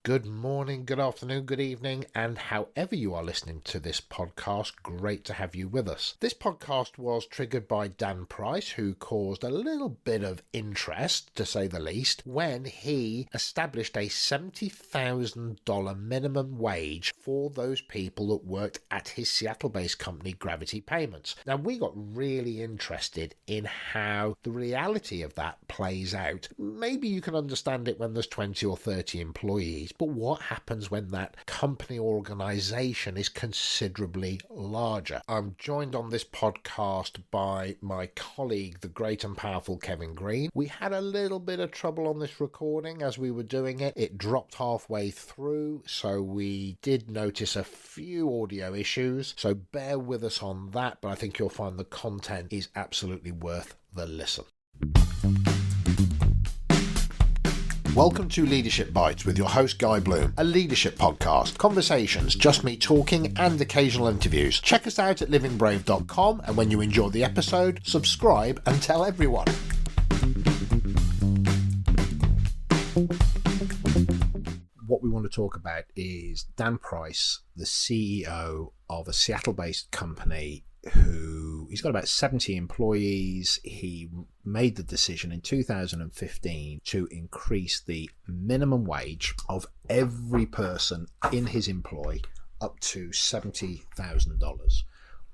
Good morning, good afternoon, good evening, and however you are listening to this podcast, great to have you with us. This podcast was triggered by Dan Price, who caused a little bit of interest, to say the least, when he established a $70,000 minimum wage for those people that worked at his Seattle-based company, Gravity Payments. Now, we got really interested in how the reality of that plays out. Maybe you can understand it when there's 20 or 30 employees, but what happens when that company or organisation is considerably larger? I'm joined on this podcast by my colleague, the great and powerful Kevin Green. We had a little bit of trouble on this recording as we were doing it. It dropped halfway through, so we did notice a few audio issues, so bear with us on that, but I think you'll find the content is absolutely worth the listen. Welcome to Leadership Bites with your host Guy Bloom, a leadership podcast, conversations, just me talking and occasional interviews. Check us out at livingbrave.com, and when you enjoy the episode, subscribe and tell everyone. What we want to talk about is Dan Price, the CEO of a Seattle-based company he's got about 70 employees. He made the decision in 2015 to increase the minimum wage of every person in his employ up to $70,000,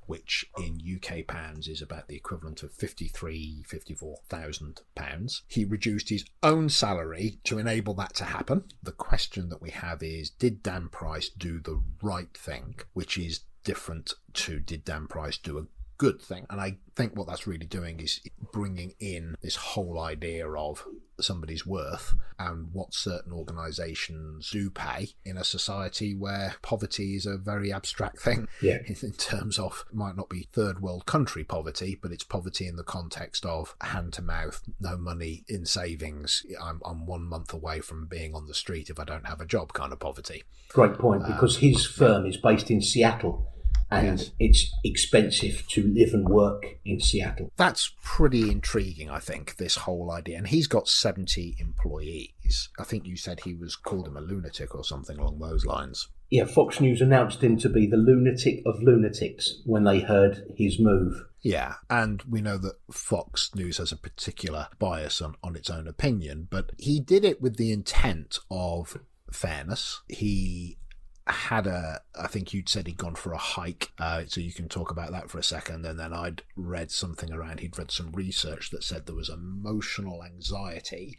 which in UK pounds is about the equivalent of £54,000. He reduced his own salary to enable that to happen. The question that we have is, did Dan Price do the right thing, which is different to did Dan Price do a good thing? And I think what that's really doing is bringing in this whole idea of somebody's worth and what certain organisations do pay in a society where poverty is a very abstract thing. Yeah. In terms of, might not be third world country poverty, but it's poverty in the context of hand to mouth, no money in savings, I'm 1 month away from being on the street if I don't have a job kind of poverty. Great point, because his firm is based in Seattle. And yes, it's expensive to live and work in Seattle. That's pretty intriguing, I think, this whole idea. And he's got 70 employees. I think you said he called him a lunatic or something along those lines. Yeah, Fox News announced him to be the lunatic of lunatics when they heard his move. Yeah, and we know that Fox News has a particular bias on its own opinion, but he did it with the intent of fairness. He had I think you'd said he'd gone for a hike, so you can talk about that for a second, and then I'd read something around, he'd read some research that said there was emotional anxiety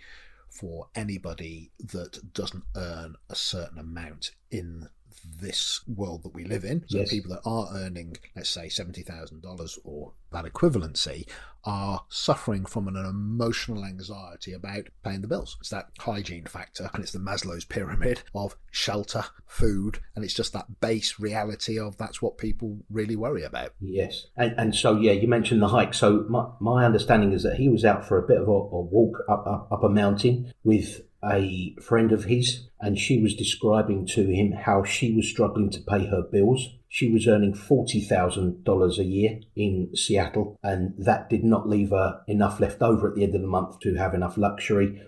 for anybody that doesn't earn a certain amount in this world that we live in. So yes, people that are earning, let's say, $70,000 or that equivalency are suffering from an emotional anxiety about paying the bills. It's that hygiene factor, and it's the Maslow's pyramid of shelter, food, and it's just that base reality of that's what people really worry about. Yes. And so, yeah, you mentioned the hike. So my understanding is that he was out for a bit of a walk up a mountain with a friend of his, and she was describing to him how she was struggling to pay her bills. She was earning $40,000 a year in Seattle, and that did not leave her enough left over at the end of the month to have enough luxury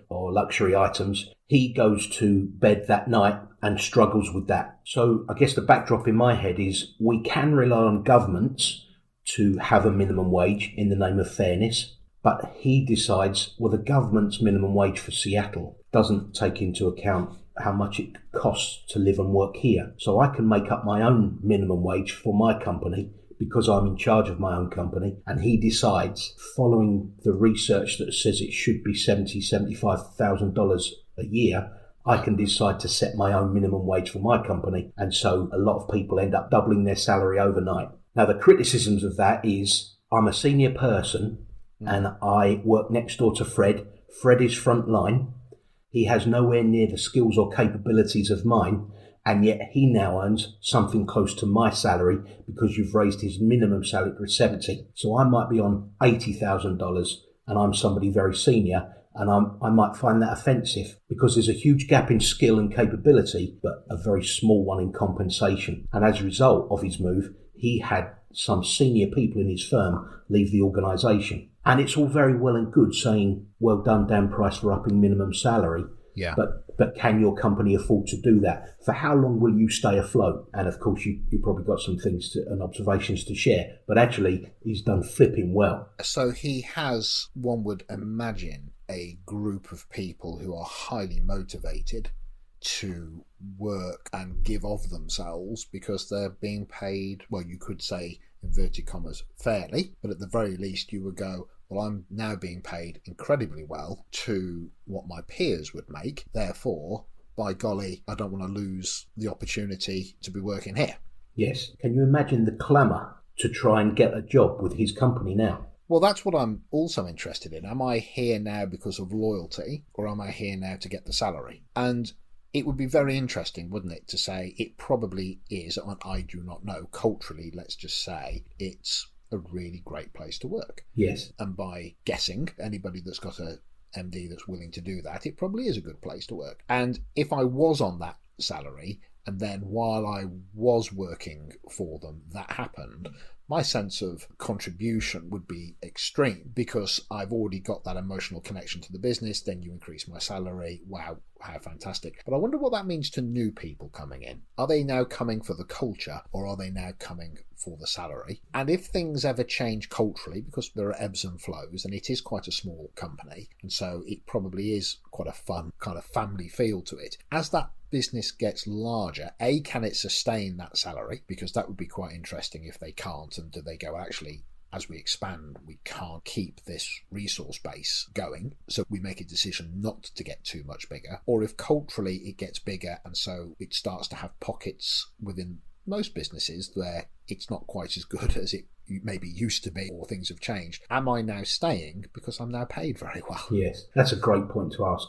items. He goes to bed that night and struggles with that. So I guess the backdrop in my head is we can rely on governments to have a minimum wage in the name of fairness, but he decides, well, the government's minimum wage for Seattle doesn't take into account how much it costs to live and work here. So I can make up my own minimum wage for my company because I'm in charge of my own company. And he decides, following the research that says it should be $75,000 a year, I can decide to set my own minimum wage for my company. And so a lot of people end up doubling their salary overnight. Now, the criticisms of that is I'm a senior person and I work next door to Fred. Fred is frontline. He has nowhere near the skills or capabilities of mine, and yet he now earns something close to my salary because you've raised his minimum salary to 70. So I might be on $80,000 and I'm somebody very senior, and I might find that offensive because there's a huge gap in skill and capability, but a very small one in compensation. And as a result of his move, he had some senior people in his firm leave the organisation. And it's all very well and good saying, well done, Dan Price, for upping minimum salary. Yeah. But can your company afford to do that? For how long will you stay afloat? And of course, you probably got some things and observations to share. But actually, he's done flipping well. So he has, one would imagine, a group of people who are highly motivated to work and give of themselves because they're being paid, well, you could say, inverted commas, fairly, but at the very least you would go, well, I'm now being paid incredibly well to what my peers would make, therefore, by golly, I don't want to lose the opportunity to be working here. Yes. Can you imagine the clamour to try and get a job with his company now? Well, that's what I'm also interested in. Am I here now because of loyalty, or am I here now to get the salary? And it would be very interesting, wouldn't it, to say it probably is, and I do not know, culturally, let's just say, it's a really great place to work. Yes. And by guessing, anybody that's got a MD that's willing to do that, it probably is a good place to work. And if I was on that salary, and then while I was working for them, that happened, my sense of contribution would be extreme because I've already got that emotional connection to the business. Then you increase my salary. Wow, how fantastic. But I wonder what that means to new people coming in. Are they now coming for the culture, or are they now coming for the salary? And if things ever change culturally, because there are ebbs and flows, and it is quite a small company, and so it probably is quite a fun kind of family feel to it. As that business gets larger, A, can it sustain that salary? Because that would be quite interesting if they can't, and do they go, actually, as we expand, we can't keep this resource base going, so we make a decision not to get too much bigger. Or if culturally it gets bigger and so it starts to have pockets within most businesses where it's not quite as good as it maybe used to be, or things have changed. Am I now staying because I'm now paid very well? Yes, that's a great point to ask.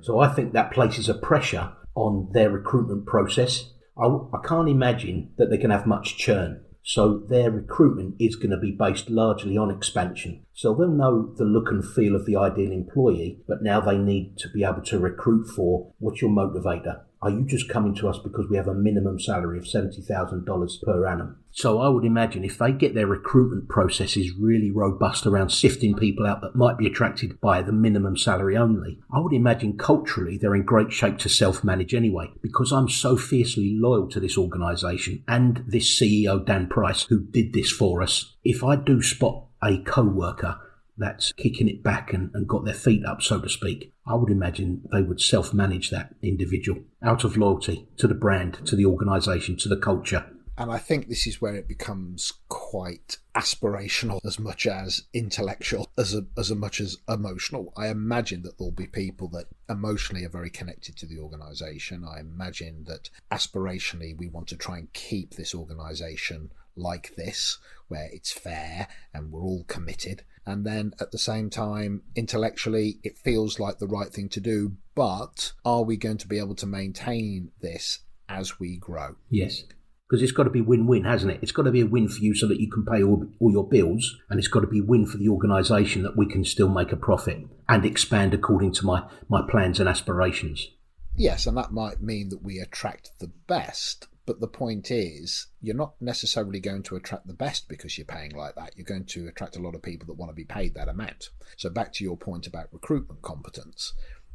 So I think that places a pressure on their recruitment process. I can't imagine that they can have much churn. So their recruitment is going to be based largely on expansion. So they'll know the look and feel of the ideal employee, but now they need to be able to recruit for, what's your motivator? Are you just coming to us because we have a minimum salary of $70,000 per annum? So I would imagine if they get their recruitment processes really robust around sifting people out that might be attracted by the minimum salary only, I would imagine culturally they're in great shape to self-manage anyway, because I'm so fiercely loyal to this organisation and this CEO, Dan Price, who did this for us. If I do spot a co-worker that's kicking it back and got their feet up, so to speak, I would imagine they would self-manage that individual out of loyalty to the brand, to the organisation, to the culture. And I think this is where it becomes quite aspirational as much as intellectual, as much as emotional. I imagine that there'll be people that emotionally are very connected to the organisation. I imagine that aspirationally we want to try and keep this organisation like this, where it's fair and we're all committed. And then at the same time, intellectually, it feels like the right thing to do. But are we going to be able to maintain this as we grow? Yes. Because it's got to be win-win, hasn't it? It's got to be a win for you so that you can pay all your bills, and it's got to be a win for the organisation that we can still make a profit and expand according to my plans and aspirations. Yes, and that might mean that we attract the best, but the point is you're not necessarily going to attract the best because you're paying like that. You're going to attract a lot of people that want to be paid that amount. So back to your point about recruitment competence,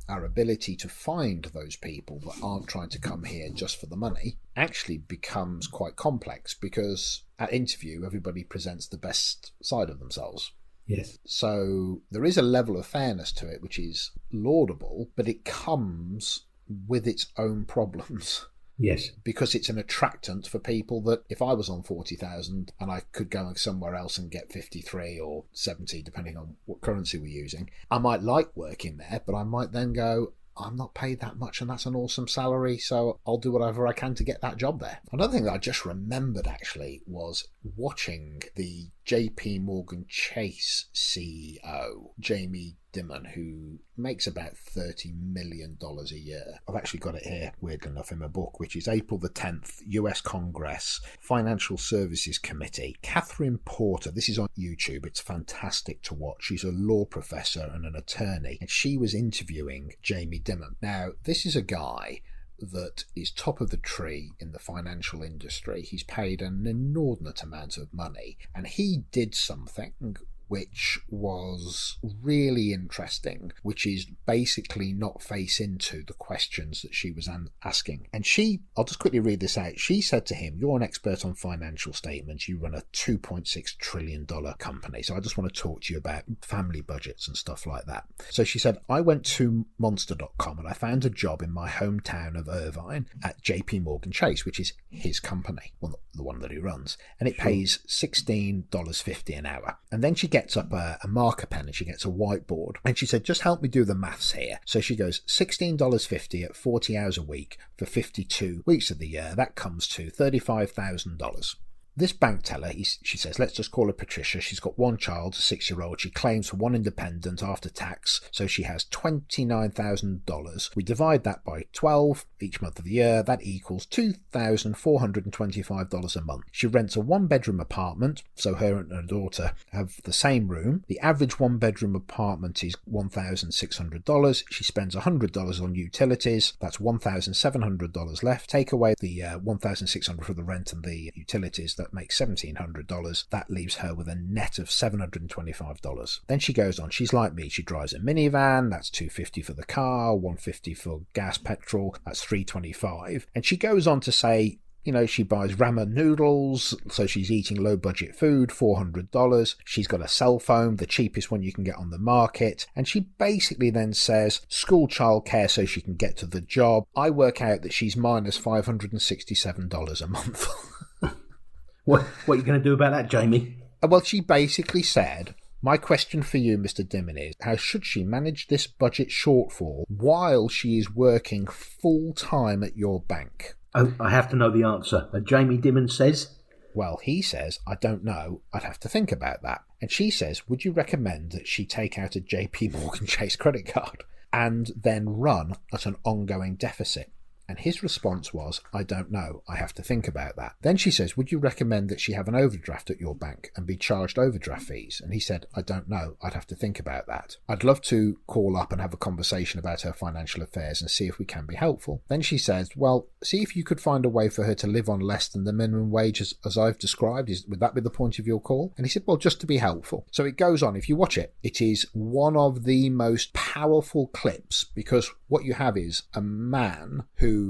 our ability to find those people that aren't trying to come here just for the money actually becomes quite complex, because at interview everybody presents the best side of themselves. Yes. So there is a level of fairness to it which is laudable, but it comes with its own problems. Yes. Because it's an attractant for people that if I was on 40,000 and I could go somewhere else and get 53 or 70, depending on what currency we're using, I might like working there, but I might then go, I'm not paid that much and that's an awesome salary, so I'll do whatever I can to get that job there. Another thing that I just remembered actually was watching the JPMorgan Chase CEO, Jamie Dimon, who makes about $30 million a year. I've actually got it here, weirdly enough, in my book, which is April the 10th, US Congress, Financial Services Committee. Katie Porter, this is on YouTube, it's fantastic to watch. She's a law professor and an attorney, and she was interviewing Jamie Dimon. Now, this is a guy that is top of the tree in the financial industry. He's paid an inordinate amount of money, and he did something which was really interesting, which is basically not face into the questions that she was asking. And I'll just quickly read this out. She said to him, "You're an expert on financial statements. You run a $2.6 trillion company. So I just want to talk to you about family budgets and stuff like that." So she said, "I went to monster.com and I found a job in my hometown of Irvine at JPMorgan Chase, which is his company, the one that he runs. And it pays $16.50 an hour." And then she gets up a marker pen and she gets a whiteboard. And she said, "Just help me do the maths here." So she goes, $16.50 at 40 hours a week for 52 weeks of the year. That comes to $35,000. This bank teller, she says, let's just call her Patricia. She's got one child, a 6-year-old. She claims for one independent after tax, so she has $29,000. We divide that by 12 each month of the year. That equals $2,425 a month. She rents a one-bedroom apartment, so her and her daughter have the same room. The average one-bedroom apartment is $1,600. She spends $100 on utilities. That's $1,700 left. Take away the $1,600 for the rent and the utilities. That makes $1,700. That leaves her with a net of $725. Then she goes on. She's like me. She drives a minivan. That's $250 for the car, $150 for gas, petrol. That's $325. And she goes on to say, she buys ramen noodles, so she's eating low-budget food, $400. She's got a cell phone, the cheapest one you can get on the market. And she basically then says, school childcare so she can get to the job. I work out that she's minus $567 a month. What are you going to do about that, Jamie? Well, she basically said, my question for you, Mr. Dimon, is how should she manage this budget shortfall while she is working full-time at your bank? Oh, I have to know the answer. Jamie Dimon says? Well, he says, I don't know. I'd have to think about that. And she says, would you recommend that she take out a JPMorgan Chase credit card and then run at an ongoing deficit? And his response was, I don't know. I have to think about that. Then she says, would you recommend that she have an overdraft at your bank and be charged overdraft fees? And he said, I don't know. I'd have to think about that. I'd love to call up and have a conversation about her financial affairs and see if we can be helpful. Then she says, well, see if you could find a way for her to live on less than the minimum wage as I've described. Would that be the point of your call? And he said, well, just to be helpful. So it goes on. If you watch it, it is one of the most powerful clips because what you have is a man who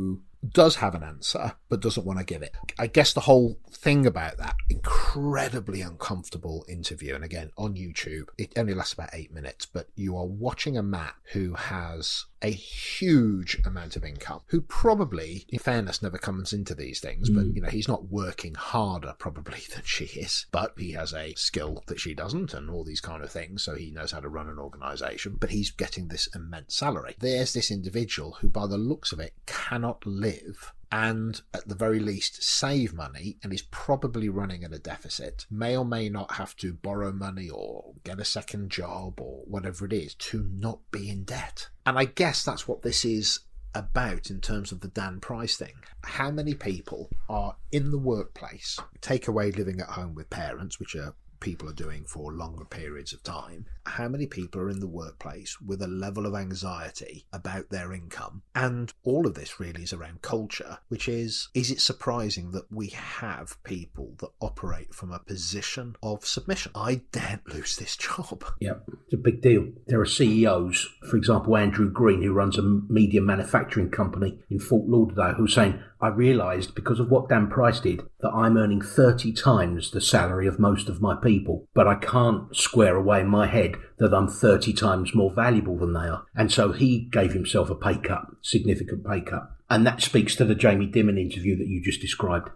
does have an answer but doesn't want to give it. I guess the whole thing about that incredibly uncomfortable interview, and again on YouTube, it only lasts about 8 minutes, but you are watching a man who has a huge amount of income, who probably, in fairness, never comes into these things, but he's not working harder probably than she is, but he has a skill that she doesn't and all these kind of things, so he knows how to run an organisation, but he's getting this immense salary. There's this individual who, by the looks of it, cannot live and at the very least save money and is probably running at a deficit, may or may not have to borrow money or get a second job or whatever it is to not be in debt. And I guess that's what this is about in terms of the Dan Price thing. How many people are in the workplace, take away living at home with parents, which are people are doing for longer periods of time, how many people are in the workplace with a level of anxiety about their income? And all of this really is around culture, which is it surprising that we have people that operate from a position of submission? I daren't lose this job. Yeah, it's a big deal. There are CEOs, for example, Andrew Green, who runs a media manufacturing company in Fort Lauderdale, who's saying, I realised because of what Dan Price did that I'm earning 30 times the salary of most of my people, but I can't square away in my head that I'm 30 times more valuable than they are. And so he gave himself a pay cut, significant pay cut. And that speaks to the Jamie Dimon interview that you just described.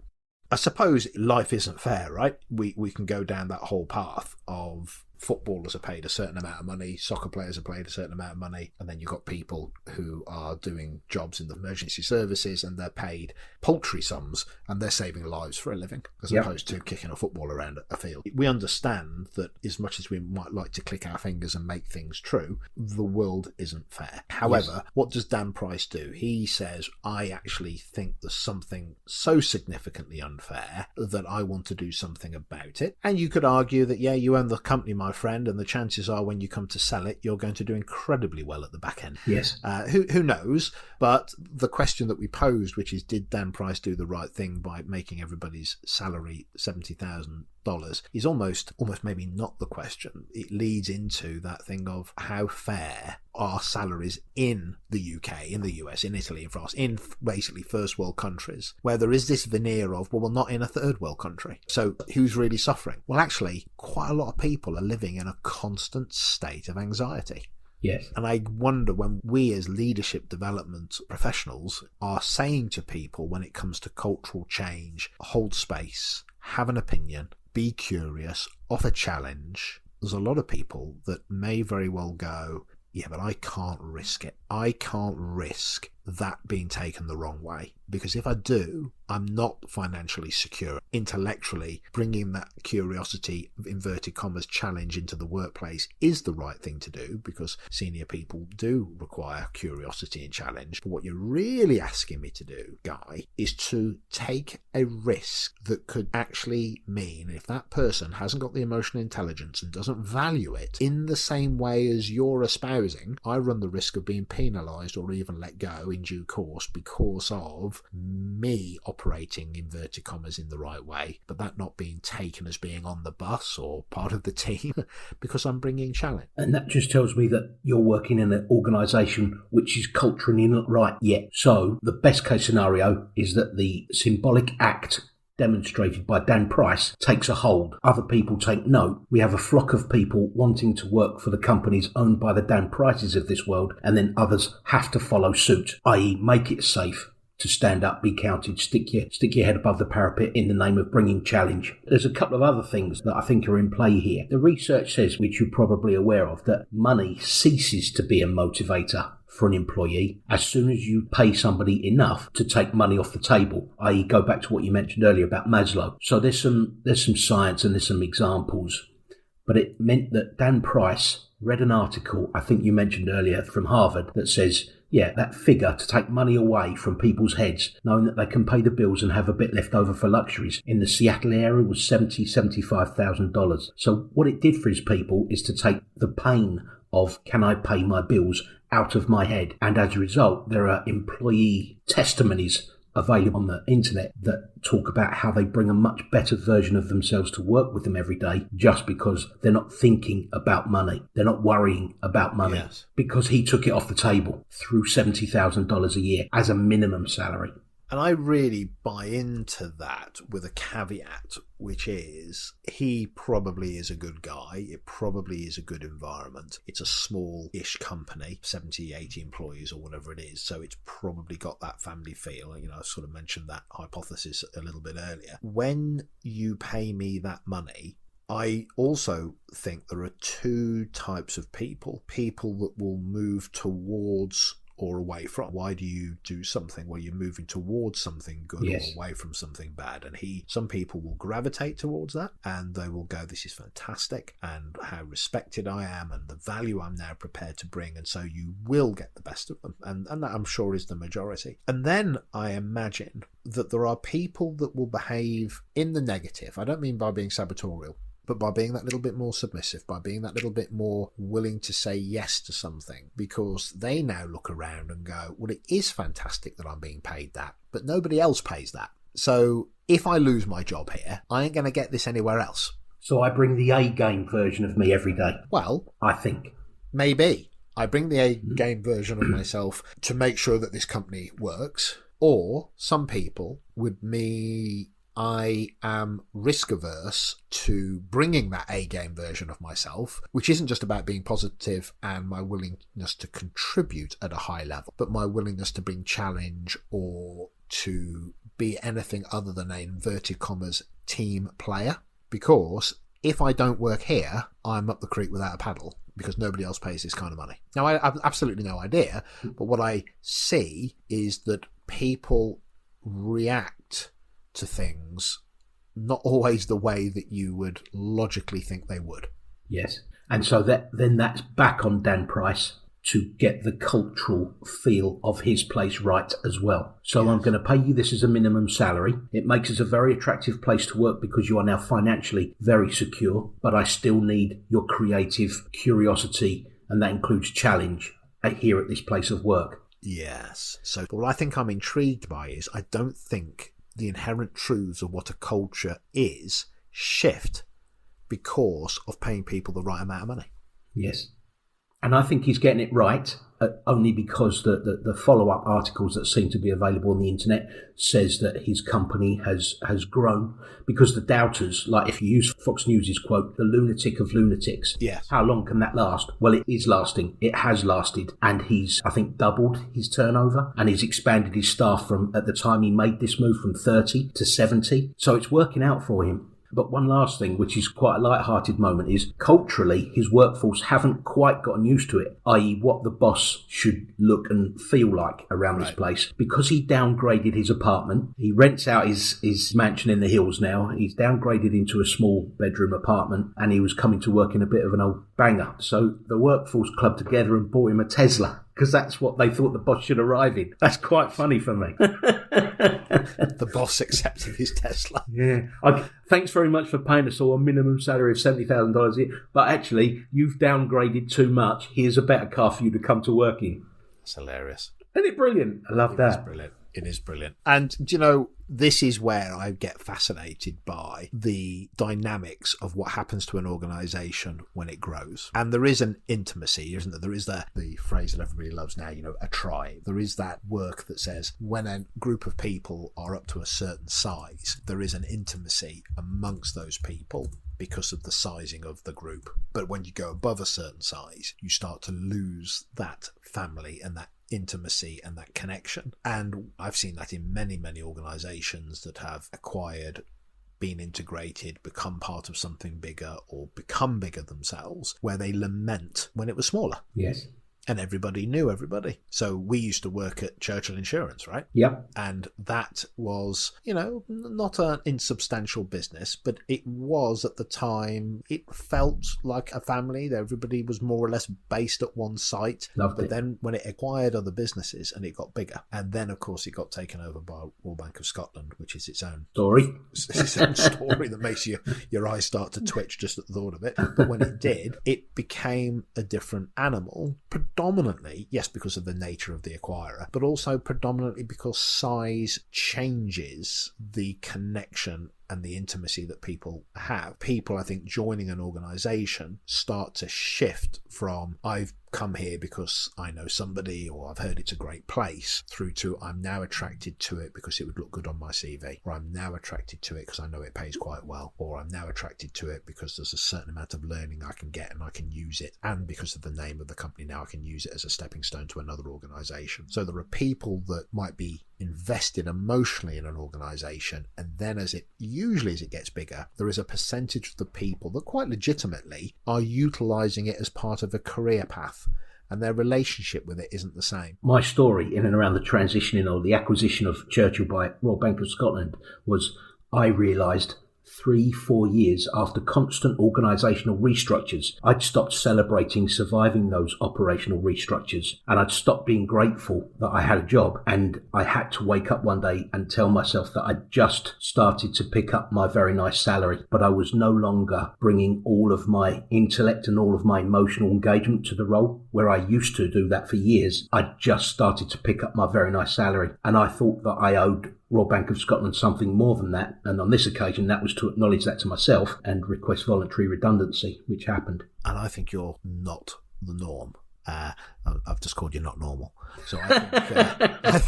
I suppose life isn't fair, right? We can go down that whole path of footballers are paid a certain amount of money, soccer players are paid a certain amount of money, and then you've got people who are doing jobs in the emergency services and they're paid paltry sums and they're saving lives for a living as opposed to kicking a football around a field. We understand that as much as we might like to click our fingers and make things true, the world isn't fair. However, what does Dan Price do? He says, I actually think there's something so significantly unfair that I want to do something about it. And you could argue that, yeah, you own the company, my friend, and the chances are when you come to sell it, you're going to do incredibly well at the back end. Yes. Who knows? But the question that we posed, which is, did Dan Price do the right thing by making everybody's salary $70,000 is almost maybe not the question. It leads into that thing of how fair are salaries in the UK, in the US, in Italy, in France, in basically first world countries, where there is this veneer of, well, not in a third world country. So who's really suffering? Well, actually, quite a lot of people are living in a constant state of anxiety. Yes. And I wonder when we as leadership development professionals are saying to people when it comes to cultural change, hold space, have an opinion, be curious, offer challenge, there's a lot of people that may very well go, yeah, but I can't risk it. I can't risk that being taken the wrong way. Because if I do, I'm not financially secure. Intellectually, bringing that curiosity, inverted commas, challenge into the workplace is the right thing to do, because senior people do require curiosity and challenge. But what you're really asking me to do, Guy, is to take a risk that could actually mean, if that person hasn't got the emotional intelligence and doesn't value it in the same way as you're espousing, I run the risk of being penalised or even let go in due course because of me operating inverted commas in the right way, but that not being taken as being on the bus or part of the team because I'm bringing challenge. And that just tells me that you're working in an organisation which is culturally not right yet. So the best case scenario is that the symbolic act demonstrated by Dan Price takes a hold. Other people take note. We have a flock of people wanting to work for the companies owned by the Dan Prices of this world, and then others have to follow suit, i.e. make it safe to stand up, be counted, stick your head above the parapet in the name of bringing challenge. There's a couple of other things that I think are in play here. The research says, which you're probably aware of, that money ceases to be a motivator for an employee as soon as you pay somebody enough to take money off the table, i.e. go back to what you mentioned earlier about Maslow. So there's some science and there's some examples, but it meant that Dan Price read an article, I think you mentioned earlier, from Harvard that says, yeah, that figure to take money away from people's heads, knowing that they can pay the bills and have a bit left over for luxuries, in the Seattle area was $75,000. So what it did for his people is to take the pain of, can I pay my bills, out of my head. And as a result, there are employee testimonies available on the internet that talk about how they bring a much better version of themselves to work with them every day just because they're not thinking about money. They're not worrying about money. Yes. Because he took it off the table through $70,000 a year as a minimum salary. And I really buy into that with a caveat, which is he probably is a good guy. It probably is a good environment. It's a small-ish company, 70, 80 employees or whatever it is. So it's probably got that family feel. You know, I sort of mentioned that hypothesis a little bit earlier. When you pay me that money, I also think there are two types of people. People that will move towards or away from. Why do you do something? Well, you're moving towards something good, yes, or away from something bad. And some people will gravitate towards that and they will go, this is fantastic and how respected I am and the value I'm now prepared to bring. And so you will get the best of them. And that I'm sure is the majority. And then I imagine that there are people that will behave in the negative. I don't mean by being sabotorial, but by being that little bit more submissive, by being that little bit more willing to say yes to something, because they now look around and go, well, it is fantastic that I'm being paid that, but nobody else pays that. So if I lose my job here, I ain't going to get this anywhere else. So I bring the A-game version of me every day. Well, I think. Maybe. I bring the A-game version of myself to make sure that this company works. Or some people with me, I am risk averse to bringing that A-game version of myself, which isn't just about being positive and my willingness to contribute at a high level, but my willingness to bring challenge or to be anything other than an inverted commas team player. Because if I don't work here, I'm up the creek without a paddle because nobody else pays this kind of money. Now, I have absolutely no idea, but what I see is that people react to things not always the way that you would logically think they would. Yes. And so that's back on Dan Price to get the cultural feel of his place right as well. So yes. I'm going to pay you this as a minimum salary. It makes us a very attractive place to work because you are now financially very secure, but I still need your creative curiosity, and that includes challenge here at this place of work. Yes. So what I think I'm intrigued by is I don't think the inherent truths of what a culture is shift because of paying people the right amount of money. Yes. And I think he's getting it right, only because the follow-up articles that seem to be available on the internet says that his company has grown, because the doubters, like if you use Fox News' quote, the lunatic of lunatics. Yes. How long can that last? Well, it is lasting. It has lasted. And he's, I think, doubled his turnover, and he's expanded his staff from, at the time he made this move, from 30 to 70. So it's working out for him. But one last thing, which is quite a light-hearted moment, is culturally his workforce haven't quite gotten used to it, i.e. what the boss should look and feel like around this place. Because he downgraded his apartment, he rents out his mansion in the hills now, he's downgraded into a small bedroom apartment, and he was coming to work in a bit of an old banger. So the workforce clubbed together and bought him a Tesla, because that's what they thought the boss should arrive in. That's quite funny for me. The boss accepted his Tesla. Yeah. Thanks very much for paying us all a minimum salary of $70,000 a year, but actually, you've downgraded too much. Here's a better car for you to come to work in. That's hilarious. Isn't it brilliant? I love that. It's brilliant. It is brilliant. And, you know, this is where I get fascinated by the dynamics of what happens to an organisation when it grows. And there is an intimacy, isn't there? There is the phrase that everybody loves now, you know, a tribe. There is that work that says when a group of people are up to a certain size, there is an intimacy amongst those people because of the sizing of the group. But when you go above a certain size, you start to lose that family and that intimacy and that connection. And I've seen that in many organizations that have acquired, been integrated, become part of something bigger, or become bigger themselves, where they lament when it was smaller. Yes. And everybody knew everybody. So we used to work at Churchill Insurance, right? Yep. And that was, you know, not an insubstantial business, but it was at the time, it felt like a family. Everybody was more or less based at one site. Loved it. Then when it acquired other businesses and it got bigger, and then of course it got taken over by Royal Bank of Scotland, which is its own story. It's its own story that makes your eyes start to twitch just at the thought of it. But when it did, it became a different animal. Predominantly, yes, because of the nature of the acquirer, but also predominantly because size changes the connection and the intimacy that people have. People, I think, joining an organisation start to shift from I've come here because I know somebody or I've heard it's a great place, through to I'm now attracted to it because it would look good on my CV, or I'm now attracted to it because I know it pays quite well, or I'm now attracted to it because there's a certain amount of learning I can get and I can use it, and because of the name of the company now I can use it as a stepping stone to another organisation. So there are people that might be invested emotionally in an organisation, and then as it gets bigger, there is a percentage of the people that quite legitimately are utilising it as part of a career path, and their relationship with it isn't the same. My story in and around the transitioning or the acquisition of Churchill by Royal Bank of Scotland was I realised 3-4 years after constant organisational restructures, I'd stopped celebrating surviving those operational restructures, and I'd stopped being grateful that I had a job, and I had to wake up one day and tell myself that I'd just started to pick up my very nice salary, but I was no longer bringing all of my intellect and all of my emotional engagement to the role, where I used to do that for years. I'd just started to pick up my very nice salary, and I thought that I owed Royal Bank of Scotland something more than that, and on this occasion that was to acknowledge that to myself and request voluntary redundancy, which happened. And I think you're not the norm. I've just called you not normal, so I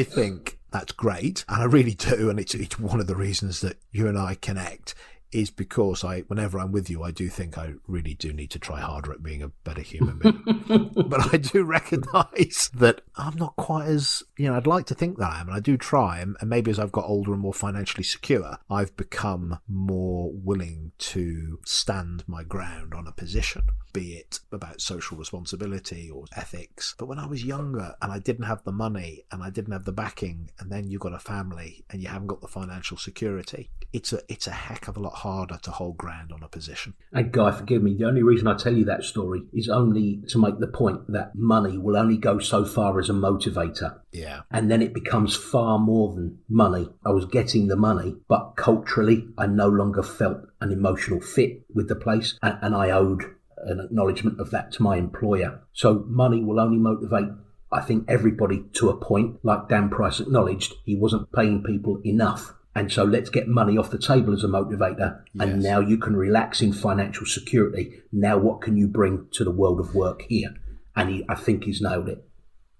think that's great, and I really do, and it's one of the reasons that you and I connect, is because whenever I'm with you, I do think I really do need to try harder at being a better human being. But I do recognise that I'm not quite as, I'd like to think that I am, and I do try, and maybe as I've got older and more financially secure, I've become more willing to stand my ground on a position, be it about social responsibility or ethics. But when I was younger and I didn't have the money and I didn't have the backing, and then you've got a family and you haven't got the financial security, it's a heck of a lot harder to hold ground on a position. And Guy, forgive me, the only reason I tell you that story is only to make the point that money will only go so far as a motivator. Yeah. And then it becomes far more than money. I was getting the money, but culturally I no longer felt an emotional fit with the place, and I owed an acknowledgement of that to my employer. So money will only motivate, I think, everybody to a point. Like Dan Price acknowledged, he wasn't paying people enough. And so let's get money off the table as a motivator. Yes. And now you can relax in financial security. Now what can you bring to the world of work here? And I think he's nailed it.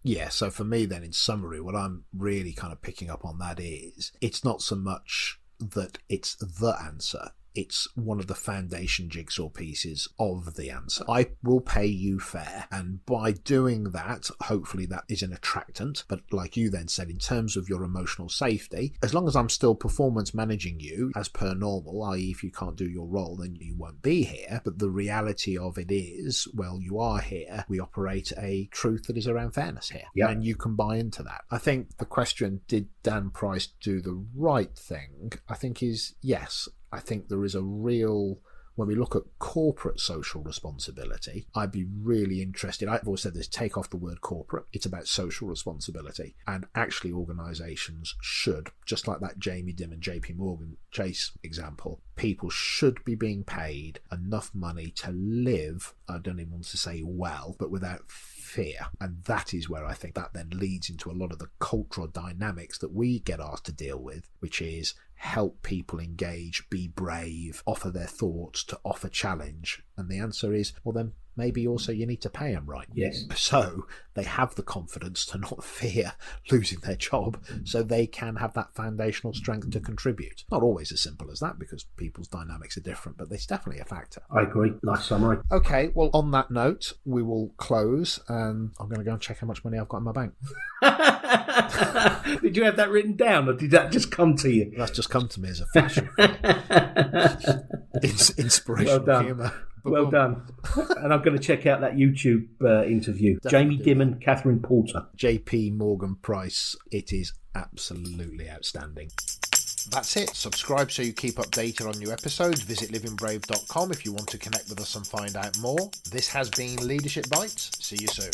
Yeah, so for me then, in summary, what I'm really kind of picking up on that is it's not so much that it's the answer. It's one of the foundation jigsaw pieces of the answer. I will pay you fair. And by doing that, hopefully that is an attractant. But like you then said, in terms of your emotional safety, as long as I'm still performance managing you as per normal, i.e. if you can't do your role, then you won't be here. But the reality of it is, well, you are here. We operate a truth that is around fairness here. Yep. And you can buy into that. I think the question, did Dan Price do the right thing? I think is yes. I think there is a real, when we look at corporate social responsibility, I'd be really interested. I've always said this, take off the word corporate. It's about social responsibility. And actually organisations should, just like that Jamie Dimon, JPMorgan Chase example, people should be being paid enough money to live, I don't even want to say well, but without fear. And that is where I think that then leads into a lot of the cultural dynamics that we get asked to deal with, which is help people engage, be brave, offer their thoughts, to offer challenge. And the answer is, well, then maybe also you need to pay them right. Yes. So they have the confidence to not fear losing their job, so they can have that foundational strength to contribute. Not always as simple as that because people's dynamics are different, but it's definitely a factor. I agree. Nice summary. Okay, well, on that note, we will close, and I'm going to go and check how much money I've got in my bank. Did you have that written down, or did that just come to you? That's just come to me as a fashion. It's inspirational humour. Well done. And I'm going to check out that YouTube interview. Jamie Dimon, Catherine Porter. JPMorgan Price. It is absolutely outstanding. That's it. Subscribe so you keep updated on new episodes. Visit livingbrave.com if you want to connect with us and find out more. This has been Leadership Bites. See you soon.